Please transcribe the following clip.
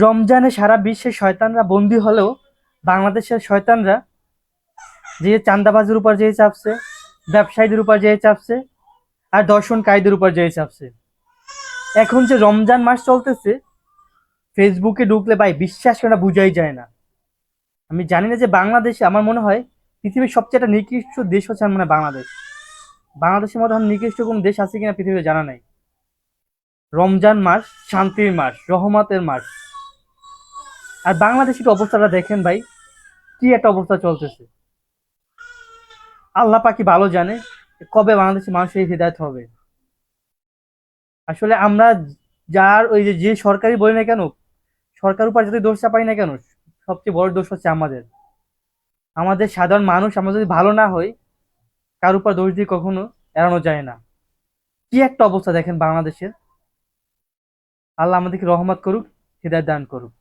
রমজানে সারা বিশ্বের শয়তানরা বন্দী হলেও বাংলাদেশের শয়তানরা যে চাঁদাবাজের উপর যে চাপছে, ব্যবসায়ীদের উপর যে চাপছে, আর দর্শনকারীদের উপর যে চাপছে। এখন যে রমজান মাস চলতেছে, ফেসবুকে ঢুকলে ভাই বিশ্বাস করা বুঝাই যায় না। আমি জানি না যে বাংলাদেশে, আমার মনে হয় পৃথিবীর সবচেয়ে একটা নিকৃষ্ট দেশ হচ্ছে আমার মনে হয় বাংলাদেশ। বাংলাদেশের মতো এখন নিকৃষ্ট কোনো দেশ আছে কিনা পৃথিবীতে জানা নাই। রমজান মাস শান্তির মাস, রহমতের মাস, আর বাংলাদেশের অবস্থাটা দেখেন ভাই, কি একটা অবস্থা চলতেছে। আল্লাহ পাকি ভালো জানে কবে বাংলাদেশের মানুষের হৃদায়ত হবে। আসলে আমরা যার ওই যে যে সরকারি বলি না কেন, সরকার উপর যদি দোষ চাপাই না কেন, সবচেয়ে বড় দোষ হচ্ছে আমাদের। আমাদের সাধারণ মানুষ আমরা যদি ভালো না হই, কার উপর দোষ দিয়ে কখনো এড়ানো যায় না। কি একটা অবস্থা দেখেন বাংলাদেশের। আল্লাহ আমাদেরকে রহমত করুক, হৃদায়ত দান করুক।